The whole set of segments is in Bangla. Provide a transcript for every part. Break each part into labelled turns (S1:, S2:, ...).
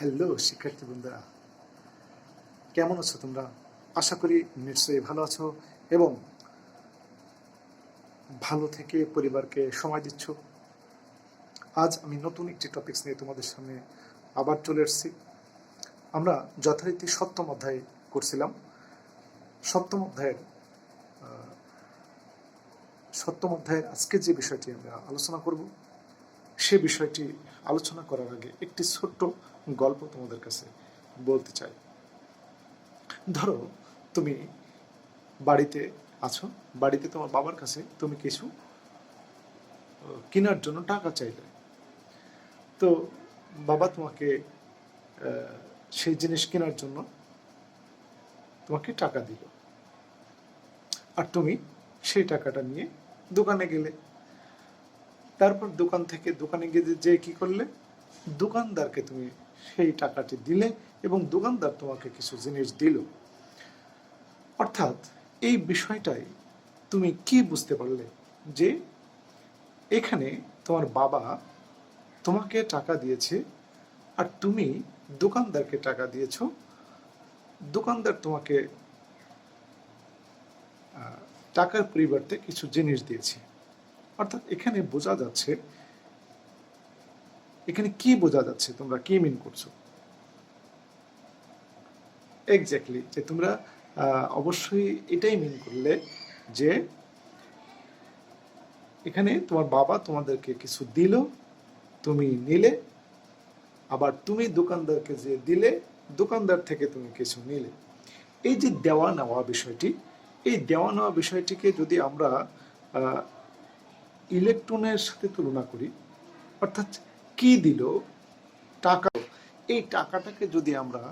S1: হ্যালো শিক্ষার্থী বন্ধুরা, কেমন আছো তোমরা? আশা করি নিশ্চয়ই ভালো আছো এবং ভালো থেকে পরিবারকে সময় দিচ্ছ। আজ আমি নতুন একটি টপিকস নিয়ে তোমাদের সামনে আবার চলে এসেছি। আমরা যথারীতি সপ্তম অধ্যায় করছিলাম। সপ্তম অধ্যায়ের আজকে যে বিষয়টি আমরা আলোচনা করব, সে বিষয়টি আলোচনা করার আগে একটি ছোট্ট গল্প তোমাদের কাছে বলতে চাই। ধরো তুমি বাড়িতে আছো, বাড়িতে তোমার বাবার কাছে তুমি কিছু কেনার জন্য টাকা চাইলে, তো বাবা তোমাকে সেই জিনিস কেনার জন্য তোমাকে টাকা দিল, আর তুমি সেই টাকাটা নিয়ে দোকানে গেলে। তারপর দোকানে গিয়ে যে কি করলে, দোকানদারকে তুমি সেই টাকাটি দিলে এবং দোকানদার তোমাকে কিছু জিনিস দিল। অর্থাৎ এই বিষয়টাই তুমি কি বুঝতে পারলে, যে এখানে তোমার বাবা তোমাকে টাকা দিয়েছে আর তুমি দোকানদারকে টাকা দিয়েছ। দোকানদার তোমাকে টাকার পরিবর্তে কিছু জিনিস দিয়েছে। অর্থাৎ এখানে বোঝা যাচ্ছে, এখানে কি বোঝা যাচ্ছে, তোমরা কি মিন করছো? এক্স্যাক্টলি, যে তোমরা অবশ্যই এটাই মিন করলে যে এখানে তোমার বাবা তোমাদেরকে কিছু দিল, তুমি নিলে, আবার তুমি দোকানদারকে যে দিলে, দোকানদার থেকে তুমি কিছু নিলে। এই যে দেওয়া নেওয়া বিষয়টি, এই দেওয়া নেওয়া বিষয়টিকে যদি আমরা ইলেকট্রনের সাথে তুলনা করি, অর্থাৎ কি দিল, টাকা, এই টাকাটাকে যদি আমরা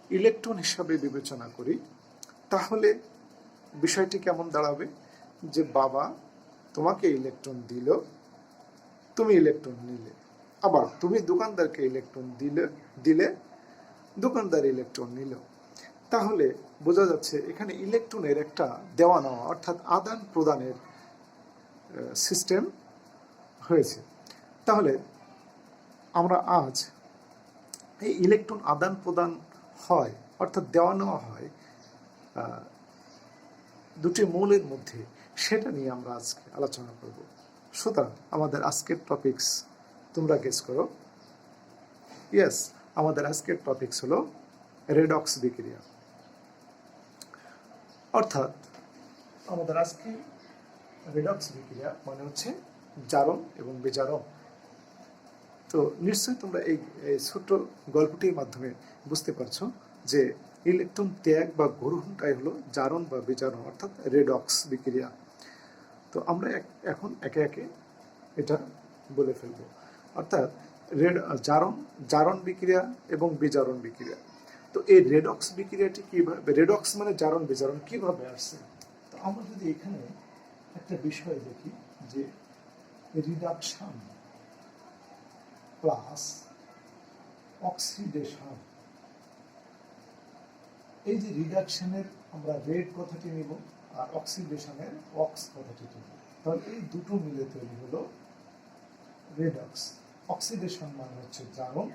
S1: ইলেকট্রন হিসাবে বিবেচনা করি, তাহলে বিষয়টি কেমন দাঁড়াবে? যে বাবা তোমাকে ইলেকট্রন দিল, তুমি ইলেকট্রন নিলে, আবার তুমি দোকানদারকে ইলেকট্রন দিলে দোকানদার ইলেকট্রন নিল। তাহলে বোঝা যাচ্ছে এখানে ইলেকট্রনের একটা দেওয়া নেওয়া অর্থাৎ আদান প্রদানের সিস্টেম হয়েছে। তাহলে আমরা আজ এই ইলেকট্রন আদান প্রদান হয় অর্থাৎ দেওয়া নেওয়া হয় দুটি মৌলের মধ্যে, সেটা নিয়ে আমরা আজকে আলোচনা করব। সুতরাং আমাদের আজকের টপিকস তোমরা গেস করো। ইয়েস, আমাদের আজকের টপিকস হলো রেডক্স বিক্রিয়া। অর্থাৎ আমাদের আজকে রেডক্স বিক্রিয়া মানে হচ্ছে জারণ এবং বিজারণ। তো নিশ্চয়ই তোমরা এই ছোট্ট গল্পটির মাধ্যমে বুঝতে পারছো যে ইলেকট্রন ত্যাগ বা গ্রহণটাই হলো জারণ বা বিজারণ অর্থাৎ রেডক্স বিক্রিয়া। তো আমরা এখন একে একে এটা বলে ফেলব। অর্থাৎ জারণ বিক্রিয়া এবং বিজারণ বিক্রিয়া। তো এই রেডক্স বিক্রিয়াটি কিভাবে, রেডক্স মানে জারণ বিজারণ কিভাবে আসছে? তো আমরা যদি এখানে একটা বিষয় দেখি যে রিডাকশন প্লাস অক্সিডেশন, এই যে রিডাকশনের আমরা রেড কথাটি নিব আর অক্সিডেশনের অক্স কথাটি নিব, তাহলে এই দুটো মিলে তৈরি হলো রেডক্স। অক্সিডেশন মানে হচ্ছে জারণ,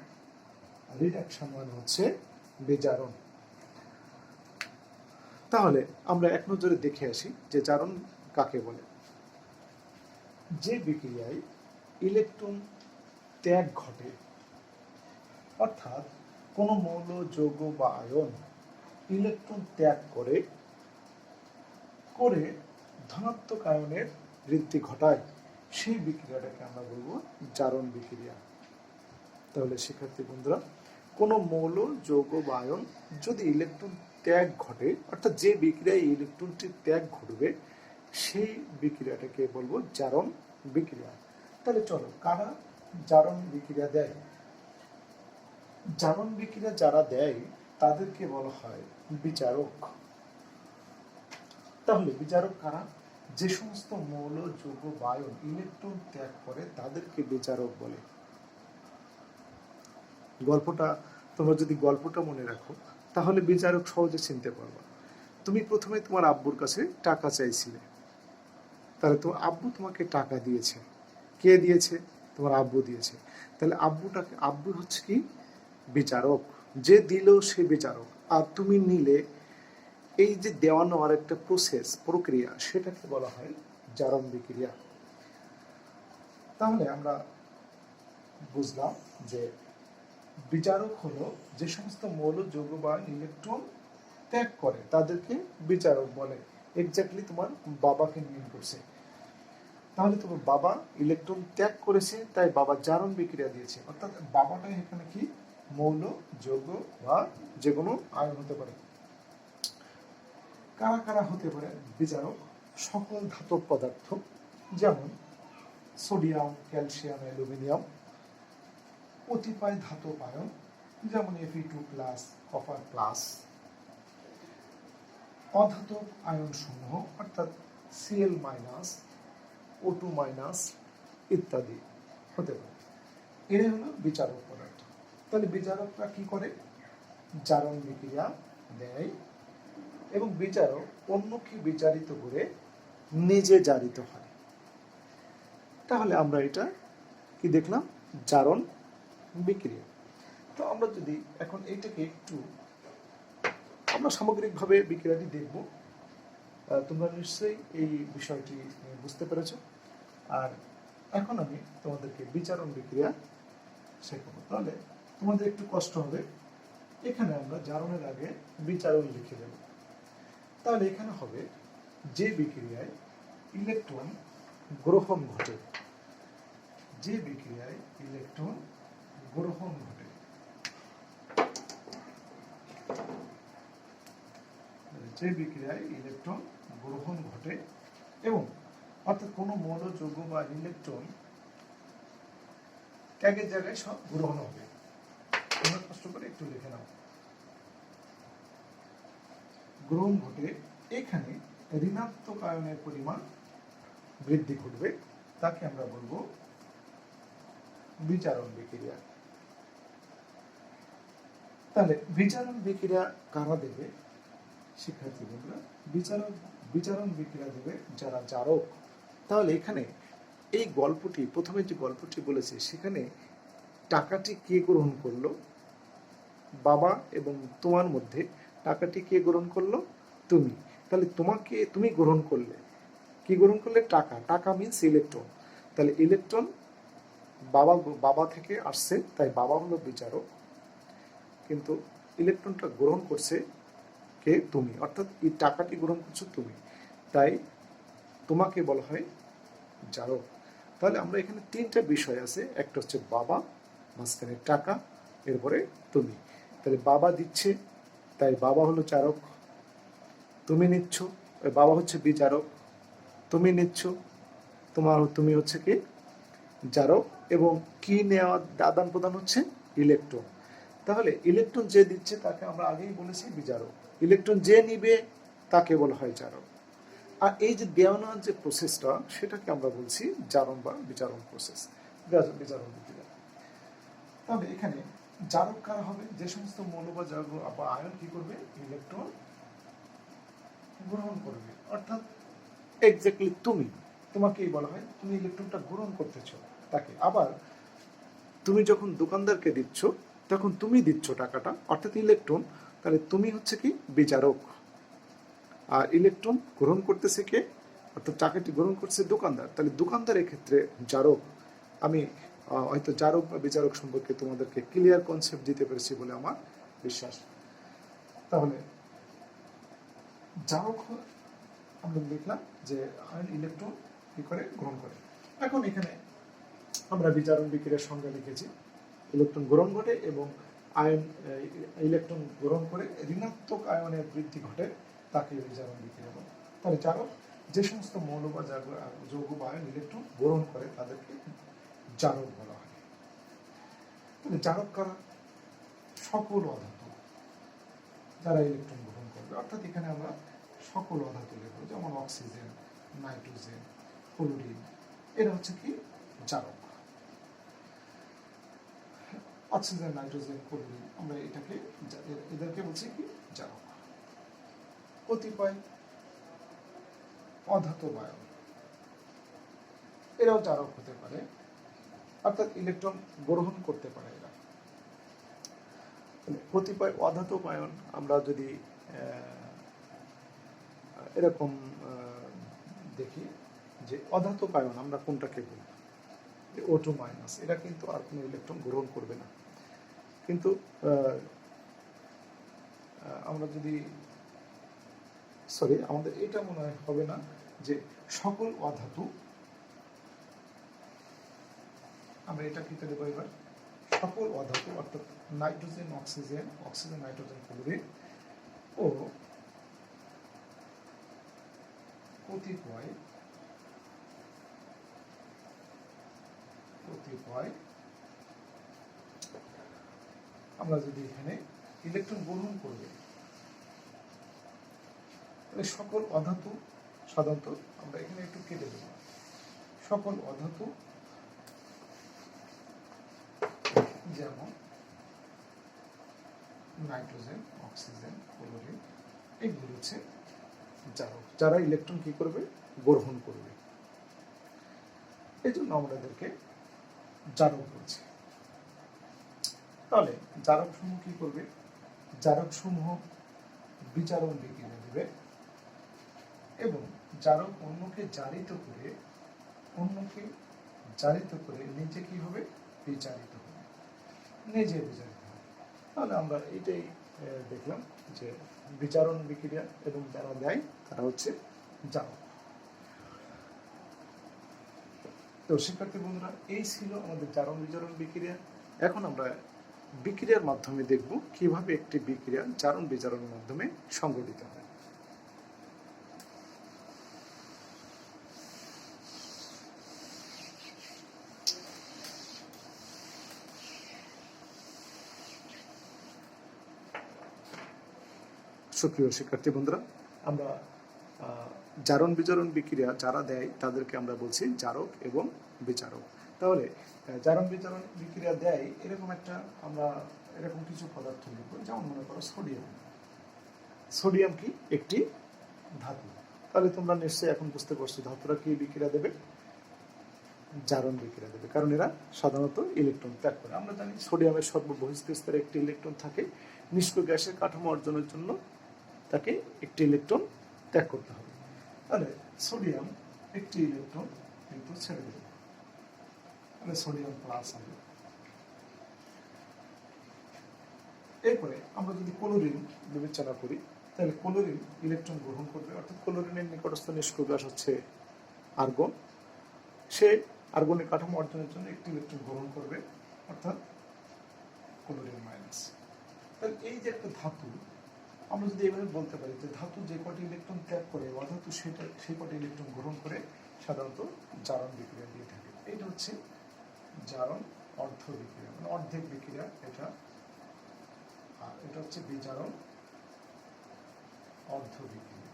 S1: রিডাকশন মানে হচ্ছে বিজারণ। তাহলে আমরা এক নজরে দেখে আসি যে জারণ কাকে বলে। যে বিক্রিয়ায় ইলেকট্রন ত্যাগ ঘটে, অর্থাৎ কোনো মৌল, যৌগ বা আয়ন ইলেকট্রন ত্যাগ করে ধনাত্মক আয়নের বৃদ্ধি ঘটায়, সেই বিক্রিয়াটাকে আমরা বলবো জারণ বিক্রিয়া। তাহলে শিক্ষার্থী বন্ধুরা, কোনো মৌল, যৌগ বা আয়ন যদি ইলেকট্রন ত্যাগ ঘটে, অর্থাৎ যে বিক্রিয়ায় ইলেকট্রনটির ত্যাগ ঘটবে, সেই বিক্রিয়াটাকে বলবো জারণ বিক্রিয়া। তাহলে চলো, কারা জারণ বিক্রিয়া দেয়? জারণ বিক্রিয়া যারা দেয় তাদেরকে বলা হয় বিচারক। তাহলে বিচারক কারা? যে সমস্ত মৌল, যৌগ বা আয়ন ইলেকট্রন ত্যাগ করে তাদেরকে বিচারক বলে। তোমরা যদি গল্পটা মনে রাখো, তাহলে বিচারক সহজে চিনতে পারবা। তুমি প্রথমে তোমার আব্বুর কাছে টাকা চাইছিলে, তাহলে তোমার আব্বু তোমাকে টাকা দিয়েছে। কে দিয়েছে? তোমার আব্বু দিয়েছে। তাহলে আব্বু হচ্ছে কি? বিচারক, যে দিল সে বিচারক, আর তুমি নিলে, এই যে দেওয়া নেওয়ার একটা প্রক্রিয়া, সেটাকে বলা হয় জারণ বিক্রিয়া। তাহলে আমরা বুঝলাম যে বিচারক হলো যে সমস্ত মৌল, যৌগ বা ইলেকট্রন ত্যাগ করে তাদেরকে বিচারক বলে। এক্স্যাক্টলি তোমার বাবাকে মিন করছে। তাহলে তোমার বাবা ইলেকট্রন ত্যাগ করেছে, তাই বাবা জারণ বিক্রিয়া দিয়েছে। অর্থাৎ বাবাটাই এখানে কি মৌল, যৌগ বা যে কোনো আয়ন হতে পারে। কারা কারা হতে পারে বিচারক? সকল ধাতব পদার্থ, যেমন সোডিয়াম, ক্যালসিয়াম, অ্যালুমিনিয়াম। কতিপয় ধাতব আয়ন, যেমন Fe2+, কপার প্লাস। অধাতব আয়ন সমূহ, অর্থাৎ Cl-, O2- ইত্যাদি হতে পারে। এরা হলো বিচারক পদার্থ। তাহলে বিচারকরা কি করে? জারণ বিক্রিয়া দেয়, এবং বিচারক অন্যকে বিচারিত করে নিজে জারিত হয়। তাহলে আমরা এটা কি দেখলাম? জারণ বিক্রিয়া। তো আমরা যদি এখন এইটাকে একটু আমরা সামগ্রিকভাবে বিক্রিয়াটি দেখব, তোমরা নিশ্চয়ই এই বিষয়টি বুঝতে পেরেছ। আর এখন আমি তোমাদেরকে বিচারণ বিক্রিয়া শেখাবো। তাহলে তোমাদের একটু কষ্ট হবে, এখানে আমরা জারণের আগে বিচারণ লিখে দেব। তাহলে এখানে হবে যে বিক্রিয়ায় ইলেকট্রন গ্রহণ ঘটে, যে বিক্রিয়ায় ইলেকট্রন গ্রহণ ঘটে, যে বিক্রিয়ায় ইলেকট্রন গ্রহণ ঘটে, এবং অর্থাৎ কোনো মৌল, যৌগ বা ইলেকট্রন ত্যাগের জায়গায় সব গ্রহণ হবে। তোমরা কষ্ট করে একটু লিখে নাও। গ্রহণ ঘটে, এখানে ঋণাত্মক আয়নের পরিমাণ বৃদ্ধি ঘটবে, তাকে আমরা বলবো বিচারণ বিক্রিয়া। তাহলে বিচারণ বিক্রিয়া কারা দেবে? শিক্ষার্থী বন্ধুরা, বিচারণ বিক্রিয়া দেবে যারা জারক। তাহলে এখানে এই গল্পটি, প্রথমে যে গল্পটি বলেছে, সেখানে টাকাটি কে গ্রহণ করলো? বাবা এবং তোমার মধ্যে টাকাটি কে গ্রহণ করলো? তুমি। তাহলে তুমি গ্রহণ করলে, কি গ্রহণ করলে? টাকা। টাকা মিন্স ইলেকট্রন। তাহলে ইলেকট্রন বাবা থেকে আসছে, তাই বাবা হলো বিচারক, কিন্তু ইলেকট্রনটা গ্রহণ করছে কে? তুমি। অর্থাৎ এই টাকাটি গ্রহণ করছো তুমি, তাই তোমাকে বলা হয় জারক। তাহলে আমরা এখানে তিনটা বিষয় আছে, একটা হচ্ছে বাবা, মাঝখানে টাকা, এরপরে তুমি। তাহলে বাবা দিচ্ছে, তাই বাবা হলো চারক। তুমি নিচ্ছ, বাবা হচ্ছে বিচারক, তুমি নিচ্ছ, তুমি হচ্ছে কি জারক। এবং কি নেওয়া, আদান প্রদান হচ্ছে ইলেকট্রন। তাহলে ইলেকট্রন যে দিচ্ছে তাকে আমরা আগেই বলেছি বিচারক, ইলেকট্রন যে নিবে তাকে বলা হয় জারক। আর এই যে দেওয়া নেওয়ার যে প্রসেসটা, সেটাকে আমরা বলছি জারণ বা বিচারণ প্রসেস, বিচারণ বিক্রিয়া। তাহলে এখানে জারক কারা হবে? যে সমস্ত মৌল বা যৌগ বা আয়ন কি করবে? ইলেকট্রন গ্রহণ করবে। অর্থাৎ এক্স্যাক্টলি তোমাকেই বলা হয়, তুমি ইলেকট্রনটা গ্রহণ করতেছো তাকে। আবার তুমি যখন দোকানদারকে দিচ্ছ, তখন তুমি দিচ্ছ টাকাটা, অর্থাৎ ইলেকট্রন। তাহলে তুমি হচ্ছে কি বিচারক, আর ইলেকট্রন গ্রহণ করতেছে কে? অর্থাৎ টাকাটি গ্রহণ করছে দোকানদার। তাহলে দোকানদারের ক্ষেত্রে জারক। আমি হয়তো জারক বা বিচারক সম্পর্কে তোমাদেরকে ক্লিয়ার কনসেপ্ট দিতে পেরেছি বলে আমার বিশ্বাস। তাহলে জারক আমরা দেখলাম যে আয়ন ইলেকট্রন কি করে? গ্রহণ করে। এখন এখানে আমরা বিচারণ বিক্রিয়ার সংজ্ঞা লিখেছি, ইলেকট্রন গ্রহণ ঘটে এবং আয়ন ইলেকট্রন গ্রহণ করে ঋণাত্মক আয়নের বৃদ্ধি ঘটে, তাকে বিচারণ বিক্রিয়া বলে। তাহলে জারক যে সমস্ত মৌল বা যৌগ বা আয়ন ইলেকট্রন গ্রহণ করে তাদেরকে জারক বলা হয়। তাহলে জারক কারা? সকল অধাতু যারা ইলেকট্রন গ্রহণ করবে। অর্থাৎ এখানে আমরা সকল অধাতু লিখব, যেমন অক্সিজেন, নাইট্রোজেন, ক্লোরিন, এরা হচ্ছে কি জারক। অক্সিজেন, নাইট্রোজেন, ক্লোরিন, আমরা এদেরকে বলছি কি জারক। কতিপয় অধাতব আয়ন, এরাও জারক হতে পারে, অর্থাৎ ইলেকট্রন গ্রহণ করতে পারে এরা। কতিপয় অধাতব আয়ন আমরা যদি এরকম দেখি যে অধাতব আয়ন আমরা কোনটাকে বলি, O2 মাইনাস, এটা কিন্তু আর কোনো ইলেকট্রন গ্রহণ করবে না। কিন্তু আমরা যদি আমাদের এটা মনে হয় হবে না যে সকল অধাতু, আমরা এটা কি দেবো এবার, সকল অধাতু অর্থাৎ nitrogen oxygen, oxygen nitrogen chlorine ও কতিপয় আমরা যদি এখানে ইলেকট্রন গ্রহণ করবে, সকল অধাতু, সাধারণত আমরা এখানে একটু কেটে দেব, সকল অধাতু যেমন নাইট্রোজেন অক্সিজেন ক্লোরিন, এগুলো হচ্ছে জারক, যারা ইলেকট্রন কি করবে, গ্রহণ করবে। এই জন্য আমাদেরকে জারক বলছে। তাহলে জারক সমূহ কি করবে, জারক সমূহ বিজারণ বিক্রিয়া দেবে এবং জারক অন্যকে জারিত করে নিজে কি হবে, বিচারিত হবে, নিজে বিচারিত হবে। তাহলে আমরা এটাই দেখলাম যে বিচারণ বিক্রিয়া এবং যারা দেয় তারা হচ্ছে জারক। তো শিক্ষার্থী বন্ধুরা, এই ছিল আমাদের জারণ বিজারণ বিক্রিয়া। এখন আমরা বিক্রিয়ার মাধ্যমে দেখব কিভাবে একটি বিক্রিয়া জারণ বিজারণের মাধ্যমে সংঘটিত হয়। সুপ্রিয় শিক্ষার্থী বন্ধুরা, আমরা জারণ বিজারণ বিক্রিয়া যারা দেয় তাদেরকে আমরা বলছি জারক এবং বিচারক। তাহলে জারণ বিজারণ বিক্রিয়া দেয় এরকম একটা, আমরা এরকম কিছু পদার্থ লিখব, যেমন মনে করো সোডিয়াম। সোডিয়াম কি একটি ধাতু। তাহলে তোমরা নিশ্চয়ই এখন বুঝতে পারছো ধাতুরা কি বিক্রিয়া দেবে, জারণ বিক্রিয়া দেবে, কারণ এরা সাধারণত ইলেকট্রন ত্যাগ করে। আমরা জানি সোডিয়ামের সর্ববহিষ্ঠ স্তরে একটি ইলেকট্রন থাকে, নিষ্ক্রিয় গ্যাসের কাঠামো অর্জনের জন্য তাকে একটি ইলেকট্রন ত্যাগ করতে হবে। তাহলে সোডিয়াম একটি ইলেকট্রন কিন্তু ছেড়ে দেবে, তাহলে সোডিয়াম প্লাস হবে। এরপরে আমরা যদি ক্লোরিন বিবেচনা করি, তাহলে ক্লোরিন ইলেকট্রন গ্রহণ করবে, অর্থাৎ ক্লোরিনের নিকটস্থ নিষ্ক্রিয় গ্যাস হচ্ছে আর্গন। সে আর্গনের কাঠামো অর্জনের জন্য একটি ইলেকট্রন গ্রহণ করবে, অর্থাৎ ক্লোরিন মাইনাস। তাহলে এই যে একটা ধাতু, আমরা যদি এভাবে বলতে পারি যে ধাতু যে কটি ইলেকট্রন ত্যাগ করে অধাতু সেই কটি ইলেকট্রন গ্রহণ করে সাধারণত জারণ বিক্রিয়া দিয়ে থাকে। এটা হচ্ছে জারণ অর্ধ বিক্রিয়া, মানে অর্ধেক বিক্রিয়া এটা, আর এটা হচ্ছে বিজারণ অর্ধ বিক্রিয়া।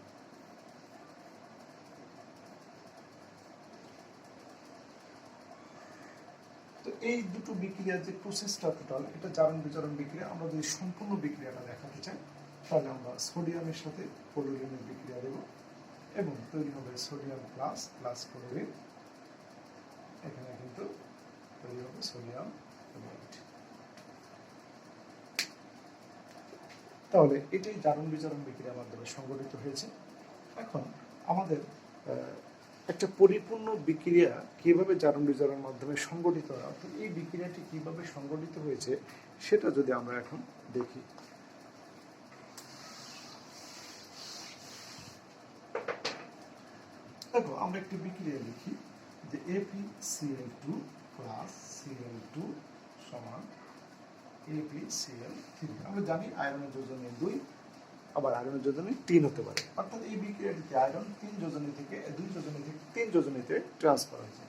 S1: তো এই দুটো বিক্রিয়ার যে প্রসেসটা টোটাল, এটা জারণ বিজারণ বিক্রিয়া। আমরা যদি সম্পূর্ণ বিক্রিয়াটা দেখাতে চাই, তাহলে আমরা সোডিয়ামের সাথে ক্লোরিনের বিক্রিয়া দেব এবং তৈরি হবে সোডিয়াম প্লাস প্লাস ক্লোরিন। এখানে কিন্তু তৈরি হবে সোডিয়াম ক্লোরাইড। তাহলে এটাই জারণ বিজারণ বিক্রিয়ার মাধ্যমে সংঘটিত হয়েছে। এখন আমাদের একটা পরিপূর্ণ বিক্রিয়া কিভাবে জারণ বিজারণের মাধ্যমে সংঘটিত হয়, অর্থাৎ এই বিক্রিয়াটি কিভাবে সংঘটিত হয়েছে সেটা যদি আমরা এখন দেখি। দেখো, আমরা একটি বিক্রিয়া লিখি যে ApCl2 প্লাস Cl2 সমান ApCl3। আমরা জানি আয়রনের যোজনী 2, আবার আয়রনের যোজনী 3 হতে পারে, অর্থাৎ এই বিক্রিয়াটিতে আয়রন 3 যোজনী থেকে 2 যোজনী থেকে 3 যোজনীতে ট্রান্সফার হয়েছে।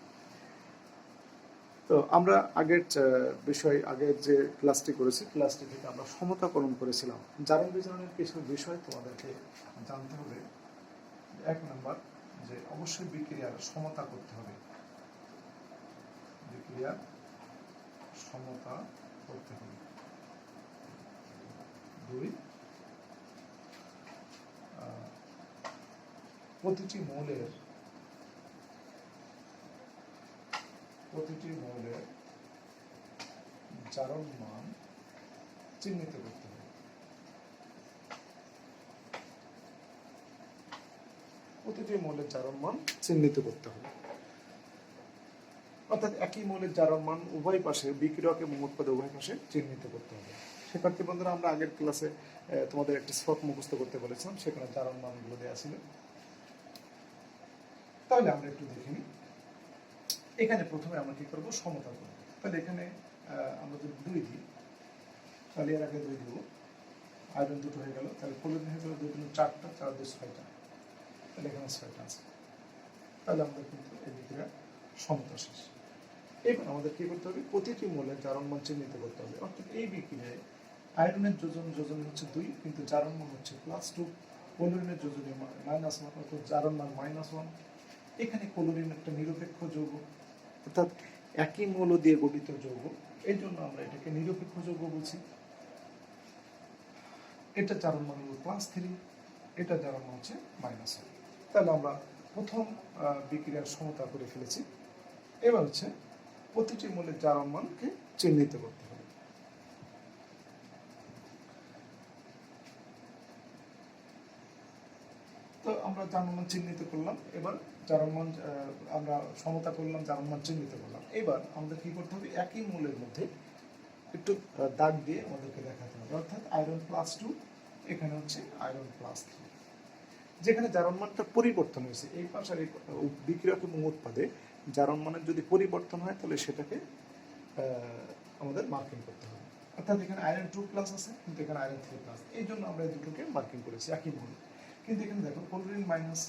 S1: তো আমরা আগের যে ক্লাসটি করেছি, ক্লাসটি থেকে আমরা সমতাকরণ করেছিলাম। জারণ বিজারণের কিছু বিষয় তোমাদেরকে জানতে হবে। 1 নাম্বার, যে অবশ্যই বিক্রিয়ার সমতা করতে হবে, বিক্রিয়ার সমতা করতে হবে। 2, প্রতিটি মৌলের জারণ মান চিহ্নিত করতে হবে। প্রতিটি মৌলের জারণ মান চিহ্নিত করতে হবে। অর্থাৎ একই মৌলের জারণ মান উভয় পাশে, বিক্রিয়ক এবং উৎপাদক উভয় পাশে চিহ্নিত করতে হবে। শিক্ষার্থী বন্ধুরা, আমরা আগের ক্লাসে তোমাদের একটি ছক মুখস্থ করতে বলেছিলাম, সেখানে জারণ মানগুলো দেওয়া ছিল। তাহলে আমরা একটু দেখে নিই। এখানে প্রথমে আমরা কি করবো, সমতা করবো। তাহলে এখানে আমরা যদি 2 দিই, তাহলে এর আগে 2 দিব, আয়রন দুটো হয়ে গেল, তাহলে ক্লোরিন হয়ে গেল 2 × 4টা, 4 × 6টা, তাহলে এখানে 6টা আছে। তাহলে আমরা কিন্তু এই বিক্রিয়া সমতা শেষ। এবার আমাদের কি করতে হবে, প্রতিটি মৌলের জারণ মান চিহ্নিত করতে হবে। অর্থাৎ এই বিক্রিয়ায় আয়রনের যোজন হচ্ছে 2, কিন্তু জারণ মান হচ্ছে +2, ক্লোরিনের যোজনী -1, অর্থাৎ জারণ মান -1। এখানে ক্লোরিন একটা নিরপেক্ষ যৌগ, অর্থাৎ একই মৌল দিয়ে গঠিত যৌগ, এই জন্য আমরা এটাকে নিরপেক্ষ যৌগ বলছি। এটা জারণ মান হলো +3, এটা জারণ মান হচ্ছে -1। তাহলে আমরা প্রথম বিক্রিয়ার সমতা করে ফেলেছি। এবার হচ্ছে প্রতিটি মৌলের জারণ মানকে চিহ্নিত করতে হবে। তো আমরা জারণ মান চিহ্নিত করলাম। এবার জারণ মান আমরা সমতা করলাম, জারণ মান চিহ্নিত করলাম। এবার আমাদের কি করতে হবে, একই মৌলের মধ্যে একটু দাগ দিয়ে আমাদেরকে দেখাতে হবে। অর্থাৎ আয়রন +2, এখানে হচ্ছে আয়রন +3। যেখানে জারণ মানটা পরিবর্তন হয়েছে, এই পাশের বিক্রিয়ক এবং উৎপাদে জারণ মানের যদি পরিবর্তন হয়, তাহলে সেটাকে আমাদের মার্কিং করতে হবে। অর্থাৎ এখানে আয়রন 2+ আছে, কিন্তু এখানে আয়রন 3+, এই জন্য আমরা এই দুটোকে মার্কিং করেছি একই মৌল। কিন্তু এখানে দেখো ক্লোরিন মাইনাস,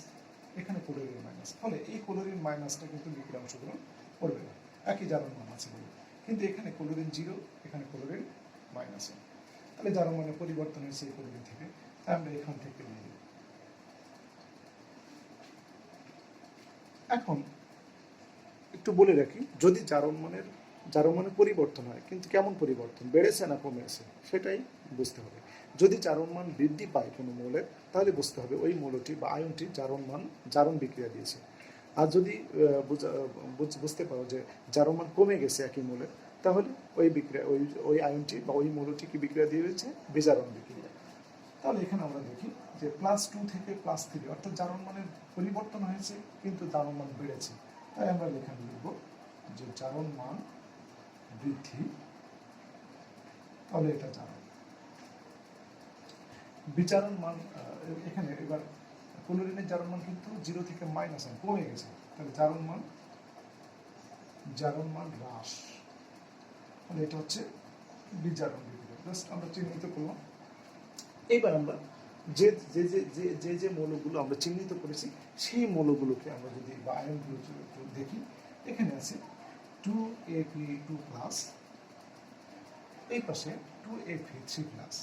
S1: এখানে ক্লোরিন মাইনাস, ফলে এই ক্লোরিন মাইনাসটা কিন্তু বিক্রিয়া অংশগ্রহণ করবে না, একই জারণ মান আছে বলে। কিন্তু এখানে ক্লোরিন 0, এখানে ক্লোরিন -1, তাহলে জারণ মানের পরিবর্তন হয়েছে এই ক্লোরিন থেকে, তাই আমরা এখান থেকে নিয়ে নিই। এখন একটু বলে রাখি, যদি জারণ মানের পরিবর্তন হয়, কিন্তু কেমন পরিবর্তন, বেড়েছে না কমেছে, সেটাই বুঝতে হবে। যদি জারণ মান বৃদ্ধি পায় কোনো মৌলের, তাহলে বুঝতে হবে ওই মৌলটি বা আয়নটি জারণ বিক্রিয়া দিয়েছে। আর যদি বুঝতে পারো যে জারণ মান কমে গেছে একই মৌলের, তাহলে ওই বিক্রিয়া ওই আয়নটি বা ওই মৌলটি কি বিক্রিয়া দিয়েছে, বিজারণ বিক্রিয়া। তাহলে এখানে আমরা দেখি যে +2 থেকে +3, অর্থাৎ জারণ মানের পরিবর্তন হয়েছে, কিন্তু জারণ মান বেড়েছে। তাই আমরা এখানে লিখব যে জারণ মান বৃদ্ধি, তাহলে এটা জারণ। বিজারণ মান, এখানে এবার ক্লোরিনের জারণ মান কিন্তু 0 থেকে -1 কমে গেছে, তাহলে জারণ মান হ্রাস, তাহলে এটা হচ্ছে বিজারণ বিক্রিয়া। জাস্ট আমরা চিহ্নিত করলাম। এইবার আমরা যে মৌলগুলো আমরা চিহ্নিত করেছি, সেই মৌলগুলোকে আমরা যদি বা আয়নগুলো দেখি, এখানে আছে 2Fe2+, এই পাশে 2Fe3+।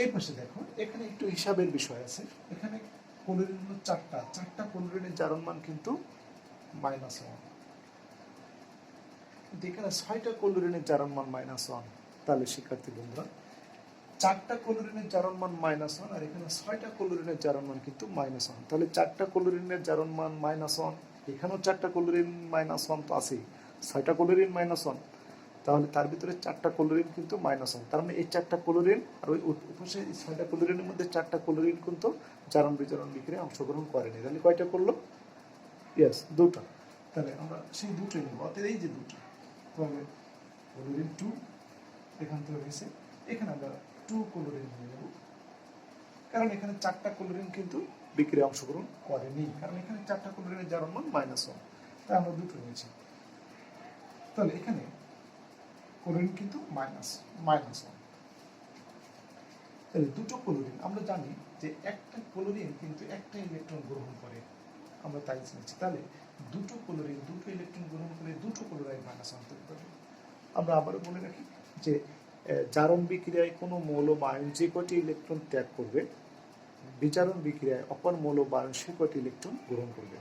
S1: এই পাশে দেখো, এখানে একটু হিসাবের বিষয় আছে। এখানে ক্লোরিন হলো 4টা ক্লোরিনের জারণ মান কিন্তু -1, কিন্তু এখানে 6টা ক্লোরিনের জারণ মান -1। তাহলে শিক্ষার্থী বন্ধুরা, 4টা ক্লোরিনের জারণ মান -1, আর এখানে 6টা ক্লোরিনের জারণ মান কিন্তু -1। তাহলে 4টা ক্লোরিনের জারণ মান -1, এখানেও 4টা ক্লোরিন -1 তো আছেই, 6টা ক্লোরিন -1, তাহলে তার ভিতরে 4টা ক্লোরিন কিন্তু -1। তার মানে এই 4টা ক্লোরিন আর ওই উপসে 6টা ক্লোরিনের মধ্যে 4টা ক্লোরিন কিন্তু জারণ বিজারণ বিক্রিয়ায় অংশগ্রহণ করেনি। তাহলে কয়টা করলো? ইয়েস, 2টা। তাহলে আমরা সেই দুটোই নেব, অর্থাৎ এই যে 2টা, তাহলে ক্লোরিন 2 এখান থেকে হয়েছে, এখানে আমরা 2 ক্লোরিন নিয়ে নেব, কারণ এখানে 4টা ক্লোরিন কিন্তু বিক্রিয়ায় অংশগ্রহণ করেনি, কারণ এখানে 4টা ক্লোরিনের জারণ মান -1, তাই আমরা 2টো নিয়েছি। তাহলে এখানে ক্লোরিন কিন্তু -1, তাহলে 2টো ক্লোরিন, আমরা জানি যে একটা ক্লোরিন কিন্তু একটা ইলেকট্রন গ্রহণ করে, আমরা তাই জানছি। তাহলে 2টো ক্লোরিন 2টো ইলেকট্রন গ্রহণ করে 2টো ক্লোরাইড -1 তৈরি করে। আমরা আবারও বলে রাখি যে জারণ বিক্রিয়ায় কোনো মৌল বা আয়ন যে কয়টি ইলেকট্রন ত্যাগ করবে, বিজারণ বিক্রিয়ায় অপর মৌল বা আয়ন সে কয়টি ইলেকট্রন গ্রহণ করবে।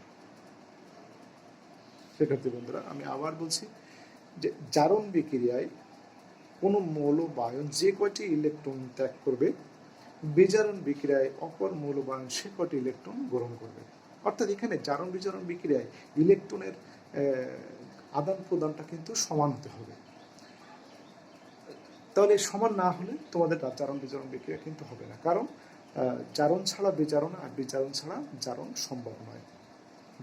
S1: শিক্ষার্থী বন্ধুরা, আমি আবার বলছি যে জারণ বিক্রিয়ায় কোনো মৌল বা আয়ন যে কয়টি ইলেকট্রন ত্যাগ করবে, বিজারণ বিক্রিয়ায় অপর মৌল বা আয়ন সে কয়টি ইলেকট্রন গ্রহণ করবে। অর্থাৎ এখানে জারণ বিজারণ বিক্রিয়ায় ইলেকট্রনের আদান প্রদানটা কিন্তু সমান হতে হবে। তাহলে সমান না হলে তোমাদের জারণ বিজারণ বিক্রিয়া কিন্তু হবে না, কারণ জারণ ছাড়া বিজারণ আর বিজারণ ছাড়া জারণ সম্ভব নয়।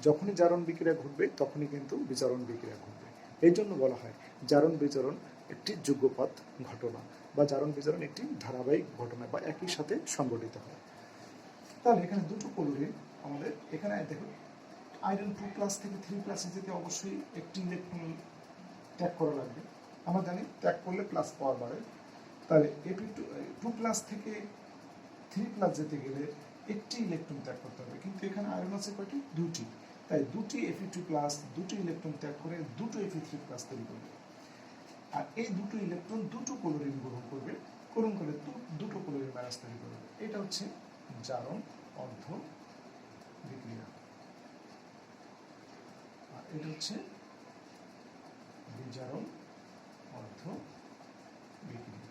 S1: যখনই জারণ বিক্রিয়া ঘটবে তখনই কিন্তু বিজারণ বিক্রিয়া ঘটবে। এই জন্য বলা হয় জারণ বিজারণ একটি যুগপৎ ঘটনা বা জারণ বিজারণ একটি ধারাবাহিক ঘটনা বা একই সাথে সংঘটিত হয়। তাহলে এখানে দুটো ক্লোরিন আমাদের এখানে দেখো আয়রন 2+ থেকে 3+ যেতে অবশ্যই একটি ইলেকট্রন ত্যাগ করা লাগবে। আমরা জানি ত্যাগ করলে প্লাস পাওয়ার বাড়ে। তাহলে Fe2+ থেকে 3+ যেতে গেলে একটি ইলেকট্রন ত্যাগ করতে হবে, কিন্তু এখানে আয়রন আছে কয়টি? দুটি। তাই দুটি Fe2+ দুটি ইলেকট্রন ত্যাগ করে দুটো Fe3+ তৈরি করবে। আর এই দুটো ইলেকট্রন দুটো ক্লোরিন গ্রহণ করবে, গ্রহণ করে দুটো ক্লোরিন মাইনাস তৈরি করবে। এটা হচ্ছে জারণ অর্ধ বিক্রিয়া, আর এটা হচ্ছে বিজারণ অর্ধ বিক্রিয়া।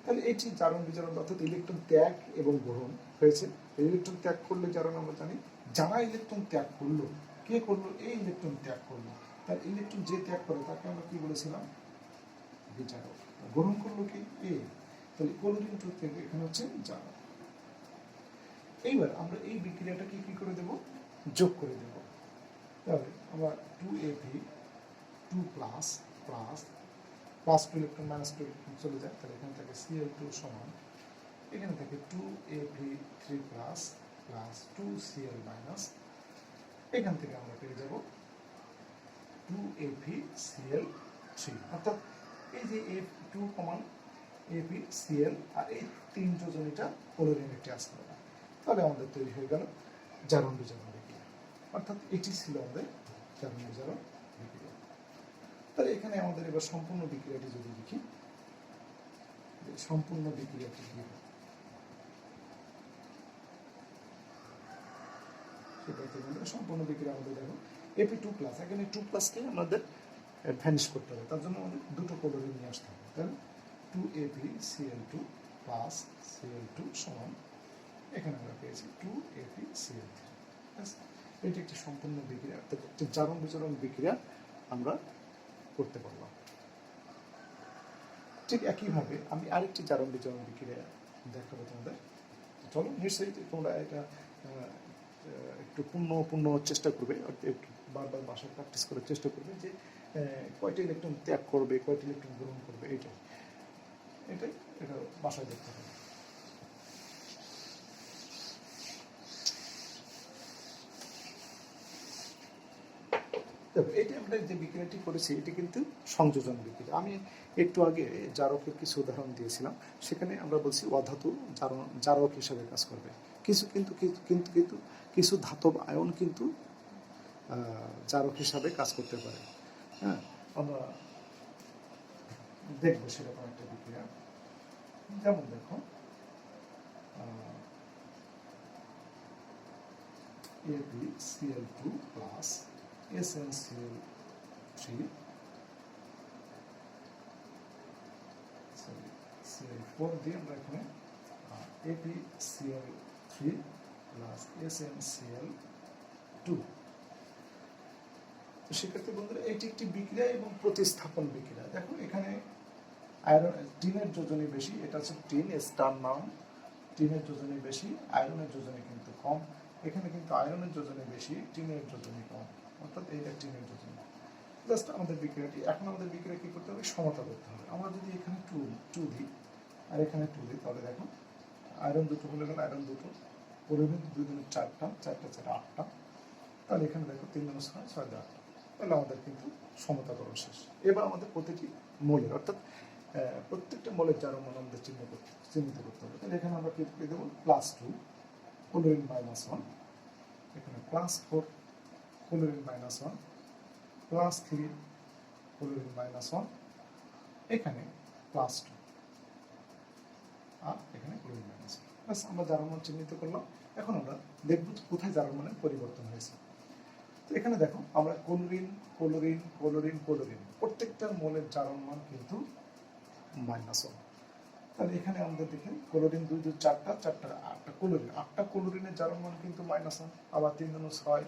S1: তাহলে এটি জারণ বিজারণ অর্থাৎ ইলেকট্রন ত্যাগ এবং গ্রহণ হয়েছে। ইলেকট্রন ত্যাগ করলে জারণ আমরা জানি, যারা ইলেকট্রন ত্যাগ করলো, কে করলো? এই ইলেকট্রন ত্যাগ করলো। তার ইলেকট্রন যে ত্যাগ করে তাকে আমরা কি বলেছিলাম? বিজারক। গ্রহণ করলো কি? এ। তাহলে ক্লোরিন 2 থেকে এখানে হচ্ছে জারণ। এইবার আমরা এই বিক্রিয়াটাকে কি করে দেব? যোগ করে দেব। তাহলে আমরা 2Ab2+ plus 2 electron minus 2 electron চলে যায়, তাহলে এখানে থাকে Cl2 সমান, এখানে থাকে 2Ab3+ প্লাস 2Cl মাইনাস, এখান থেকে আমরা পেয়ে যাব 2AbCl3, অর্থাৎ এই যে F2 কমান AbCl আর এই তিন যোজনীটা ক্লোরিন একটি আসতে হবে। তাহলে আমাদের তৈরি হয়ে গেল জারণ বিজারণ বিক্রিয়া, অর্থাৎ এটি ছিল আমাদের জারণ বিজারণ বিক্রিয়া। তাহলে এখানে আমাদের এবার সম্পূর্ণ বিক্রিয়াটি যদি দেখি, সম্পূর্ণ বিক্রিয়াটি কি হবে সেটা সম্পূর্ণ বিক্রিয়া আমাদের দেখো Fe2+, এখানে 2+ কে আমাদের ভ্যানিশ করতে হবে, তার জন্য আমাদের দুটো ক্লোরিন নিয়ে আসতে হবে। তাহলে 2AbCl2 প্লাস Cl2 সমান, এখানে আমরা পেয়েছি 2AbCl3। এটি একটি সম্পূর্ণ বিক্রিয়া, একটি জারণ বিজারণ বিক্রিয়া আমরা করতে পারলাম। ঠিক একইভাবে আমি আরেকটি জারণ বিজারণ বিক্রিয়া দেখাবো তোমাদের। চলো, নিশ্চয়ই তোমরা এটা একটু পূর্ণ চেষ্টা করবে, বারবার বাসায় প্র্যাকটিস করার চেষ্টা করবে যে কয়টি ইলেকট্রন ত্যাগ করবে, কয়টি ইলেকট্রন গ্রহণ করবে, এটা বাসায় দেখতে হবে। এটি আমরা যে বিক্রিয়াটি করেছি এটি কিন্তু সংযোজন বিক্রিয়া। আমি একটু আগে জারকের কিছু উদাহরণ দিয়েছিলাম, সেখানে আমরা বলছি অধাতু জারক হিসাবে কাজ করবে। কিছু ধাতব আয়ন কিন্তু জারক হিসাবে কাজ করতে পারে। হ্যাঁ, আমরা দেখবো সেরকম একটা বিক্রিয়া। যেমন দেখো AbCl2 প্লাস SnCl3 Cl4 দিয়ে আমরা এখানে AbCl3 প্লাস SnCl2। তো সেক্ষেত্রে বন্ধুরা এটি একটি বিক্রিয়া এবং প্রতিস্থাপন বিক্রিয়া। দেখো এখানে আয়রন টিনের যোজনী বেশি, এটা হচ্ছে টিন, স্টার নাম, টিনের যোজনী বেশি, আয়রনের যোজনী কিন্তু কম। এখানে কিন্তু আয়রনের যোজনী বেশি, টিনের যোজনী কম, অর্থাৎ এইটা টিনের যোজনী। জাস্ট আমাদের বিক্রিয়াটি, এখন আমাদের বিক্রিয়া কি করতে হবে? সমতা করতে হবে। আমরা যদি এখানে 2 দিই আর এখানে 2 দিই, তাহলে দেখো আয়রন দুটো হলে গেল, আয়রন দুটো, ক্লোরিন 2 দুগুণে 4টা, 4টা 4 8টা, তাহলে এখানে দেখো 3 দুগুণে 6, 6 দিয়ে 8, তাহলে আমাদের কিন্তু সমতাকরণ শেষ। এবার আমাদের প্রতিটি মোলের, অর্থাৎ প্রত্যেকটা মোলের জারণ মান আমাদের চিহ্নিত করতে হবে। তাহলে এখানে আমরা কি দেবো? +2 ক্লোরিন -1, এখানে +4 ক্লোরিন -1, +3 ক্লোরিন -1, এখানে +2 আর এখানে ক্লোরিন -1। ব্যাস, আমরা জারণ মান চিহ্নিত করলাম। এখন আমরা দেখব কোথায় জারণ মানের পরিবর্তন হয়েছে। তো এখানে দেখো আমরা ক্লোরিন ক্লোরিন ক্লোরিন ক্লোরিন প্রত্যেকটার মোলের জারণ মান কিন্তু -1। তাহলে এখানে আমাদের দেখেন ক্লোরিন 2 2 4টা 4টা 8টা ক্লোরিন, 8টা ক্লোরিনের জারণ মান কিন্তু -1। আবার 3 2 6,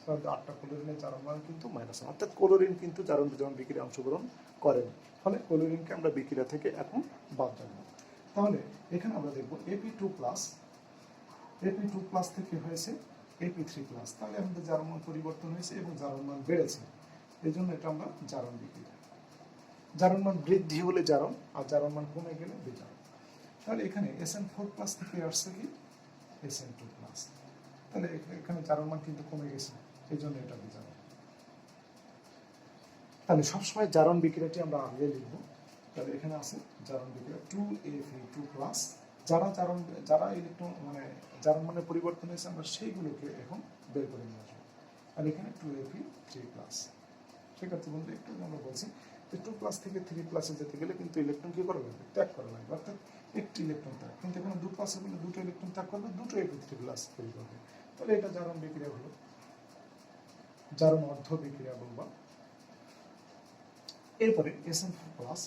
S1: 6 তাহলে 8টা ক্লোরিনের জারণ মান কিন্তু -1, অর্থাৎ ক্লোরিন কিন্তু জারণ বিজারণ বিক্রিয়ায় অংশগ্রহণ করেনি, ফলে ক্লোরিনকে আমরা বিক্রিয়া থেকে এখন বাদ রাখবো। তাহলে এখানে আমরা দেখব Ap2+ থেকে হয়েছে Ap3+, তাহলে আমাদের জারণ মান পরিবর্তন হয়েছে এবং জারণ মান বেড়েছে, এই জন্য এটা আমরা জারণ বিক্রিয়া। জারণ মান বৃদ্ধি হলে জারণ, আর জারণ মান কমে গেলে বিজারণ। তাহলে এখানে SN4+ থেকে আসছে কি SN2+, তাহলে এখানে জারণ মান কিন্তু কমে গেছে, এই জন্য এটা বিজারণ। তাহলে সবসময় জারণ বিক্রিয়াটি আমরা আগে লিখব। তাহলে এখানে আছে জারণ বিক্রিয়া 2Fe2+, যারা ইলেকট্রন মানে জারণ মানে পরিবর্তন হয়েছে আমরা সেইগুলোকে এখন বের করে নিয়ে আসবো। আর এখানে 2Fe3+। সেক্ষেত্রে বন্ধু একটু আমরা বলছি যে 2+ থেকে 3+ যেতে গেলে কিন্তু ইলেকট্রন কি করা লাগবে, ত্যাগ করা লাগবে, অর্থাৎ একটি ইলেকট্রন ত্যাগ। কিন্তু এখানে 2+ বলে দুটো ইলেকট্রন ত্যাগ করবে, দুটো Fe3+ তৈরি করবে। তাহলে এটা জারণ বিক্রিয়া হলো, জারণ অর্ধ বিক্রিয়া বলবা। এরপরে SN4+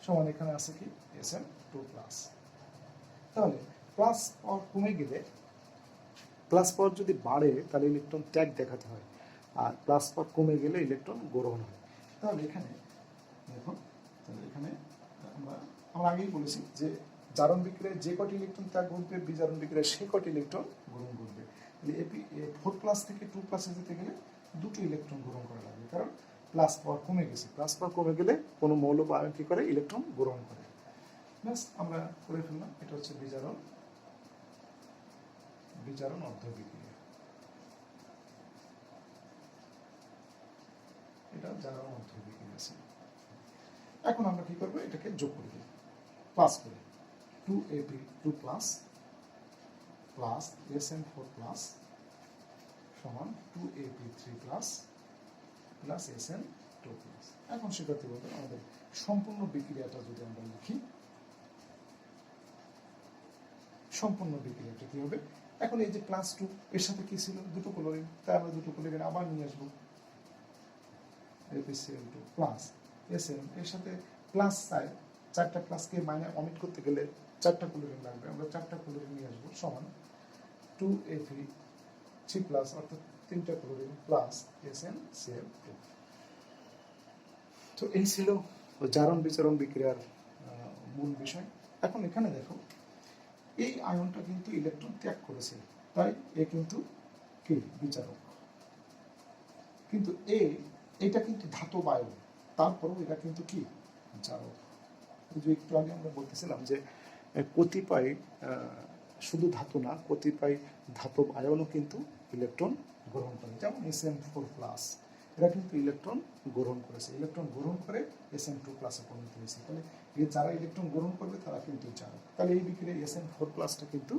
S1: সমান এখানে আছে কি SN2+। তাহলে প্লাস পাওয়ার কমে গেলে, প্লাস পাওয়ার যদি বাড়ে তাহলে ইলেকট্রন ত্যাগ দেখাতে হয়, আর প্লাস পাওয়ার কমে গেলে ইলেকট্রন গ্রহণ হয়। তাহলে এখানে দেখুন, তাহলে এখানে আমরা আগেই বলেছি যে জারণ বিক্রিয়ায় যে কটি ইলেকট্রন ত্যাগ ঘটবে, বিজারণ বিক্রিয়ায় সে কটি ইলেকট্রন গ্রহণ করবে। Ap4+ থেকে 2+ যেতে গেলে দুটো ইলেকট্রন গ্রহণ করা লাগবে, কারণ প্লাস পাওয়ার কমে গেছে। প্লাস পাওয়ার কমে গেলে কোনো মৌল বা আয়ন কি করে, ইলেকট্রন গ্রহণ করে। ব্যাস আমরা করে ফেললাম। এটা হচ্ছে বিজারণ অর্ধ বিক্রিয়া, এটা জারণ অর্ধ বিক্রিয়া ছিল। এখন আমরা কি করবো, এটাকে যোগ করে দিই, প্লাস করে 2Ap2+ প্লাস SN4+ সমান 2Ap3+ প্লাস SN2+। এখন শিক্ষার্থী বলতে আমাদের সম্পূর্ণ বিক্রিয়াটা যদি আমরা লিখি, সম্পূর্ণ বিক্রিয়াটা কি হবে, এখন এই যে +2 এর সাথে কি ছিল, দুটো ক্লোরিন, তাই আমরা দুটো ক্লোরিন আবার নিয়ে আসবো, ApCl2 প্লাস SN এর সাথে প্লাস সাইড, চারটা প্লাসকে অমিট করতে গেলে 4টা ক্লোরিন লাগবে, আমরা 4টা ক্লোরিন নিয়ে আসবো, সমান 2Fe3+, অর্থাৎ 3টা ক্লোরিন প্লাস SnCl2। তো এই ছিল জারণ বিজারণ বিক্রিয়ার মূল বিষয়। এখন এখানে দেখো, এই আয়নটা কিন্তু ইলেকট্রন ত্যাগ করেছে, তাই এ কিন্তু কি বিচারক, কিন্তু এটা কিন্তু ধাতব আয়ন, তারপরেও এটা কিন্তু কি জারক। একটু আগে আমরা বলতেছিলাম যে কতিপয় শুধু ধাতু না, কতিপয় ধাতব আয়নও কিন্তু ইলেকট্রন গ্রহণ করে, যেমন SN4+, এরা কিন্তু ইলেকট্রন গ্রহণ করেছে, ইলেকট্রন গ্রহণ করে SN2+ পরিণত হয়েছে। তাহলে যারা ইলেকট্রন গ্রহণ করবে তারা কিন্তু জারক। তাহলে এই বিক্রিয়া SN4+টা কিন্তু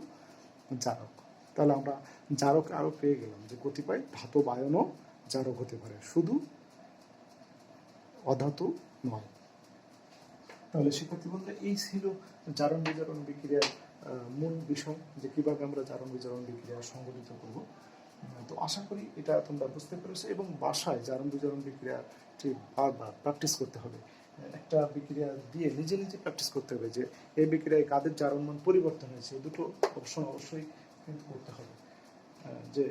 S1: জারক। তাহলে আমরা জারক আরো পেয়ে গেলাম যে কতিপয় ধাতব আয়নও জারক হতে পারে, শুধু অধাতু নয়। তাহলে শিক্ষার্থী বলতে এই ছিল জারণ বিজারণ বিক্রিয়ার মূল বিষয়, যে কিভাবে আমরা জারণ বিজারণ বিক্রিয়া সংগঠিত করব। তো আশা করি এটা তোমরা বুঝতে পেরেছো, এবং বাসায় জারণ বিজারণ বিক্রিয়াটি বারবার প্র্যাকটিস করতে হবে। একটা বিক্রিয়া দিয়ে নিজে নিজে প্র্যাকটিস করতে হবে যে এই বিক্রিয়ায় কাদের জারণ মান পরিবর্তন হয়েছে, দুটো অপশন অবশ্যই কিন্তু করতে হবে, যে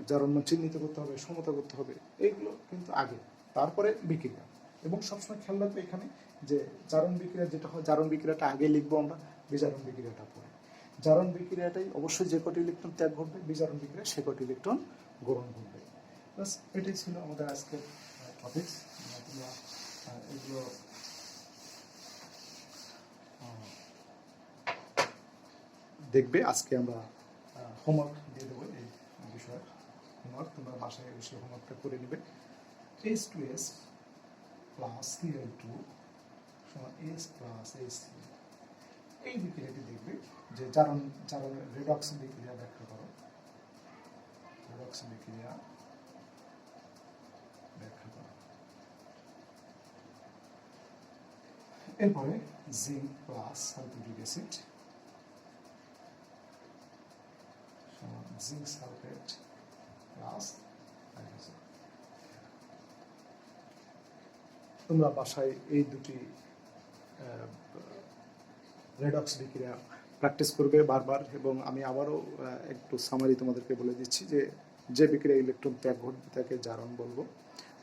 S1: জারণ মান চিহ্নিত করতে হবে, সমতা করতে হবে, এইগুলো কিন্তু আগে, তারপরে বিক্রিয়া। এবং সবসময় খেয়াল রাখবে এখানে যে জারণ বিক্রিয়া যেটা হয়, জারণ বিক্রিয়াটা আগে লিখবো আমরা, বিজারণ বিক্রিয়াটা পরে। জারণ বিক্রিয়াটাই অবশ্যই যে কটি ইলেকট্রন ত্যাগ ঘটবে, বিজারণ বিক্রিয়া সে কটি ইলেকট্রন গ্রহণ করবে। বাস এটাই ছিল আমাদের আজকের টপিকস। তোমরা এগুলো দেখবে। আজকে আমরা হোমওয়ার্ক দিয়ে দেবো, এই বিষয়ের হোমওয়ার্ক তোমরা বাসায় বসে হোমওয়ার্কটা করে নেবে। H2S প্লাস Cl2 সমান S প্লাস H3। এই বিক্রিয়াটি দেখবে যে জারণ রেডক্স বিক্রিয়া ব্যাখ্যা করো, রেডক্স বিক্রিয়া ব্যাখ্যা করো। এরপরে জিঙ্ক প্লাস সালফিউরিক অ্যাসিড সমান জিঙ্ক সালফেট প্লাস হাইড্রোজেন। তোমরা বাসায় এই দুটি রেডক্স বিক্রিয়া প্র্যাকটিস করবে বারবার। এবং আমি আবারও একটু সামারি তোমাদেরকে বলে দিচ্ছি যে বিক্রিয়া ইলেকট্রন ত্যাগ ঘটবে তাকে জারণ বলবো,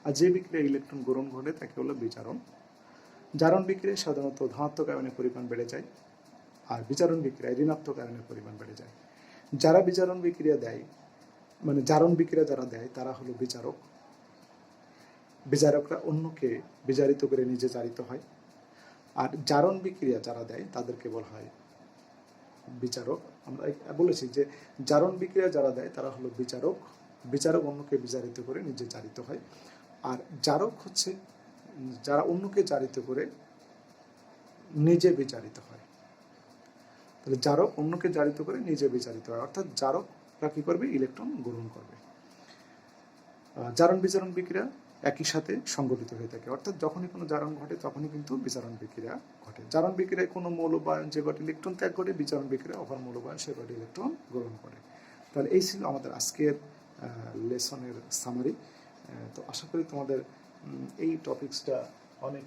S1: আর যে বিক্রিয়া ইলেকট্রন গ্রহণ ঘটে তাকে হলো বিজারণ। জারণ বিক্রিয়ায় সাধারণত ধনাত্মক আয়নের পরিমাণ বেড়ে যায়, আর বিজারণ বিক্রিয়ায় ঋণাত্মক আয়নের পরিমাণ বেড়ে যায়। যারা বিজারণ বিক্রিয়া দেয়, মানে জারণ বিক্রিয়া যারা দেয় তারা হলো বিচারক। বিচারকরা অন্যকে বিজারিত করে নিজে জারিত হয়। আর জারণ বিক্রিয়া যারা দেয় তাদেরকে বলা হয় বিচারক। আমরা বলেছি যে জারণ বিক্রিয়া যারা দেয় তারা হলো বিচারক। বিচারক অন্যকে বিজারিত করে নিজে জারিত হয়। আর জারক হচ্ছে যারা অন্যকে জারিত করে নিজে বিচারিত হয়। তাহলে জারক অন্যকে জারিত করে নিজে বিচারিত হয়, অর্থাৎ জারকরা কি করবে? ইলেকট্রন গ্রহণ করবে। জারণ বিজারণ বিক্রিয়া একই সাথে সংঘটিত হয়ে থাকে, অর্থাৎ যখনই কোনো জারণ ঘটে তখনই কিন্তু বিজারণ বিক্রিয়া ঘটে। জারণ বিক্রিয়ায় কোনো মৌলবায়ন যে কটি ইলেকট্রন ত্যাগ করে, বিজারণ বিক্রিয়া অপর মৌলবায়ন সে কটি ইলেকট্রন গ্রহণ করে। তাহলে এই ছিল আমাদের আজকের লেসনের সামারি। তো আশা করি তোমাদের এই টপিকসটা অনেক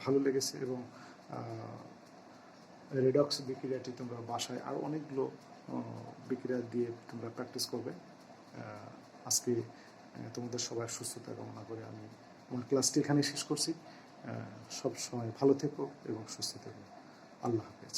S1: ভালো লেগেছে, এবং রেডক্স বিক্রিয়াটি তোমরা বাসায় আরও অনেকগুলো বিক্রিয়া দিয়ে তোমরা প্র্যাকটিস করবে। আজকে তোমাদের সবার সুস্থতা কামনা করে আমি আমার ক্লাসটি এখানে শেষ করছি। সব সময় ভালো থেকো এবং সুস্থ থেকো। আল্লাহ হাফেজ।